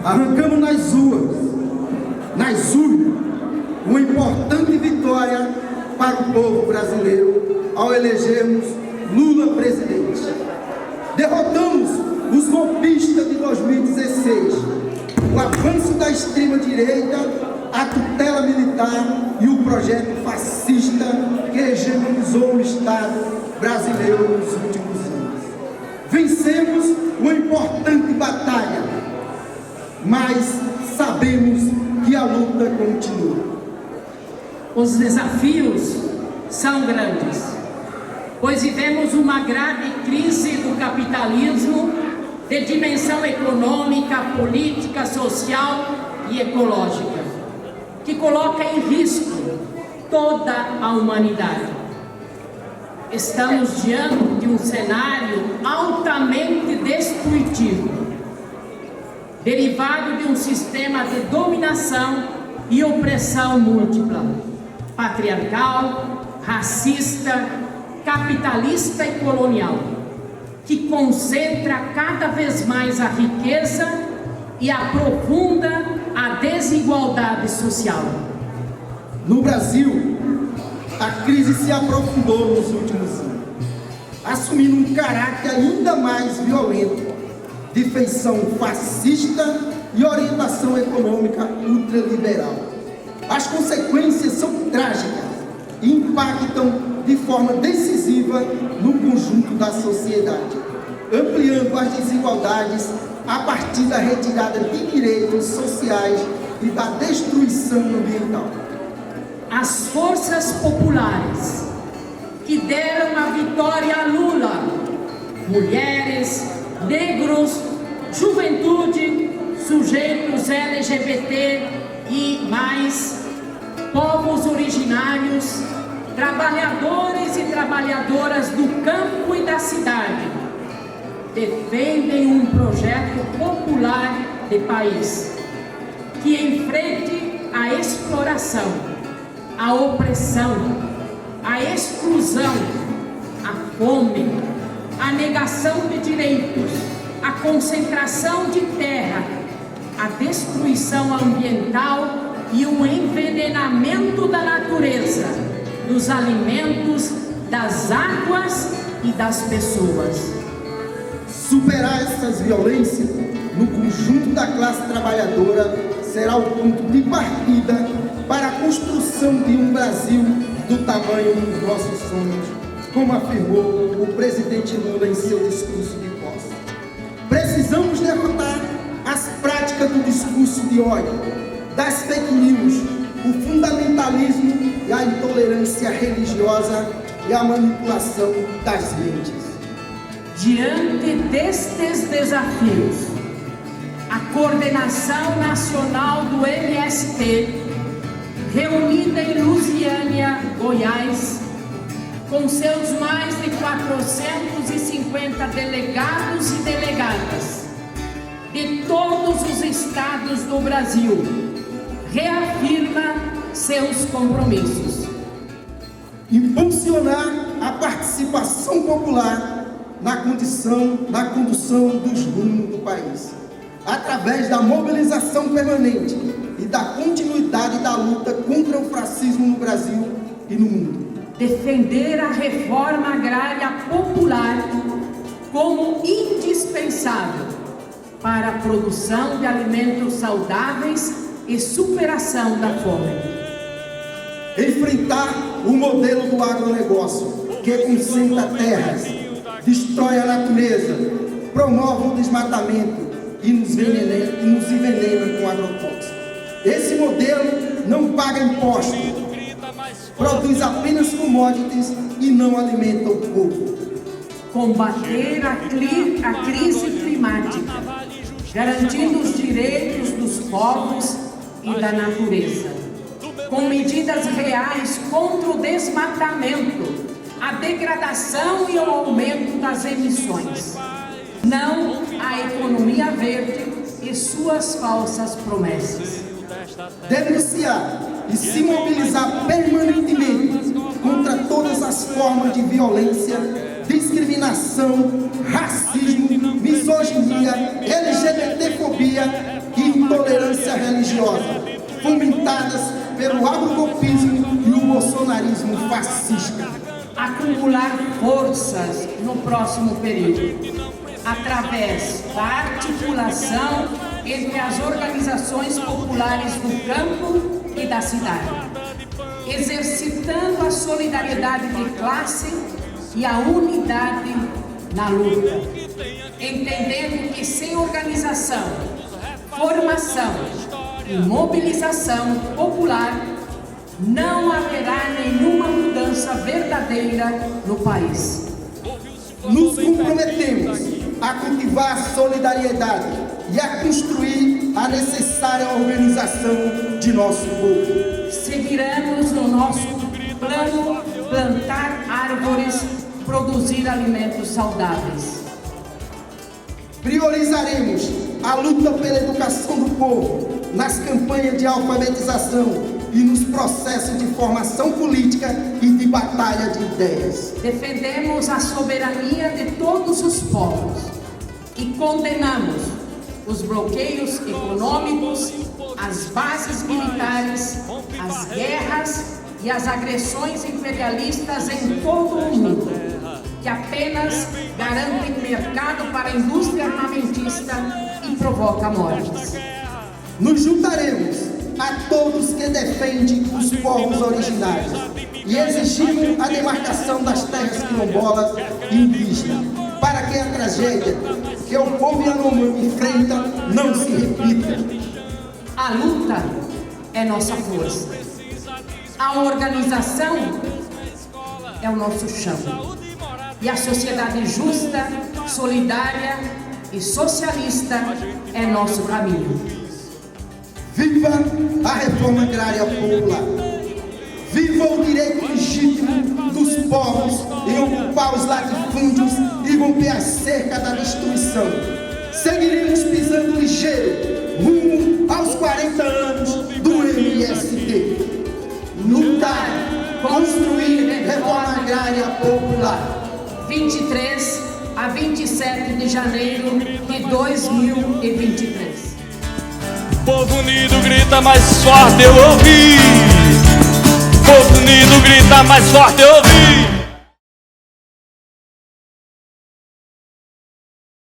Arrancamos nas urnas, uma importante vitória para o povo brasileiro ao elegermos Lula presidente. Derrotamos os golpistas de 2016, o avanço da extrema-direita, a tutela militar e o projeto fascista que hegemonizou o Estado brasileiro nos últimos anos. Vencemos uma importante batalha, mas sabemos que a luta continua. Os desafios são grandes, pois vivemos uma grave crise do capitalismo de dimensão econômica, política, social e ecológica, que coloca em risco toda a humanidade. Estamos diante de um cenário altamente destrutivo, derivado de um sistema de dominação e opressão múltipla, patriarcal, racista, capitalista e colonial, que concentra cada vez mais a riqueza e aprofunda a desigualdade social. No Brasil, a crise se aprofundou nos últimos anos, assumindo um caráter ainda mais violento, de feição fascista e orientação econômica ultraliberal. As consequências são trágicas e impactam de forma decisiva no conjunto da sociedade, ampliando as desigualdades a partir da retirada de direitos sociais e da destruição ambiental. As forças populares que deram a vitória a Lula, mulheres, negros, juventude, sujeitos LGBT e mais, povos originários, trabalhadores e trabalhadoras do campo e da cidade, defendem um projeto popular de país que enfrente a exploração, a opressão, a exclusão, a fome, a negação de direitos, a concentração de terra, a destruição ambiental e o envenenamento da natureza, dos alimentos, das águas e das pessoas. Superar essas violências no conjunto da classe trabalhadora será o ponto de partida para a construção de um Brasil do tamanho dos nossos sonhos, como afirmou o presidente Lula em seu discurso de posse. Precisamos derrotar as práticas do discurso de ódio, das fake news, o fundamentalismo e a intolerância religiosa e a manipulação das mentes. Diante destes desafios, a Coordenação Nacional do MST, reunida em Lusiânia, Goiás, com seus mais de 450 delegados e delegadas de todos os estados do Brasil, reafirma seus compromissos. Impulsionar a participação popular na condução dos rumos do país, através da mobilização permanente e da continuidade da luta contra o fascismo no Brasil e no mundo. Defender a reforma agrária popular como indispensável para a produção de alimentos saudáveis e superação da fome. Enfrentar o modelo do agronegócio, que concentra terras, destrói a natureza, promove o desmatamento e nos envenena com agrotóxicos. Esse modelo não paga impostos, produz apenas commodities e não alimenta o povo. Combater a crise climática, garantindo os direitos dos povos e da natureza, com medidas reais contra o desmatamento, a degradação e o aumento das emissões. Não à economia verde e suas falsas promessas. Denunciar e se mobilizar permanentemente contra todas as formas de violência, discriminação, racismo, misoginia, LGBTfobia e intolerância religiosa, fomentadas pelo agrogolpismo e o bolsonarismo fascista. Acumular forças no próximo período, através da articulação entre as organizações populares do campo e da cidade, exercitando a solidariedade de classe e a unidade na luta, entendendo que sem organização, formação e mobilização popular não haverá nenhuma mudança verdadeira no país. Nos comprometemos a cultivar a solidariedade e a construir a necessária organização de nosso povo. Seguiremos no nosso plano plantar árvores, produzir alimentos saudáveis. Priorizaremos a luta pela educação do povo, nas campanhas de alfabetização e nos processos de formação política e de batalha de ideias. Defendemos a soberania de todos os povos e condenamos os bloqueios econômicos, as bases militares, as guerras e as agressões imperialistas em todo o mundo, que apenas garantem mercado para a indústria armamentista e provocam mortes. Nos juntaremos a todos que defendem os povos originários e exigimos a demarcação das terras quilombolas e indígenas, para que a tragédia que o povo Yanomami enfrenta não se repita. A luta é nossa força. A organização é o nosso chão. E a sociedade justa, solidária e socialista é nosso caminho. Viva a reforma agrária popular! Viva o direito legítimo dos povos em ocupar os latifúndios e romper a cerca da destruição. Seguiremos pisando ligeiro, rumo aos 40 anos do MST. Lutar, construir reforma agrária popular. 23 a 27 de janeiro de 2023. Povo unido grita mais forte, eu ouvi. Povo unido grita mais forte, eu ouvi.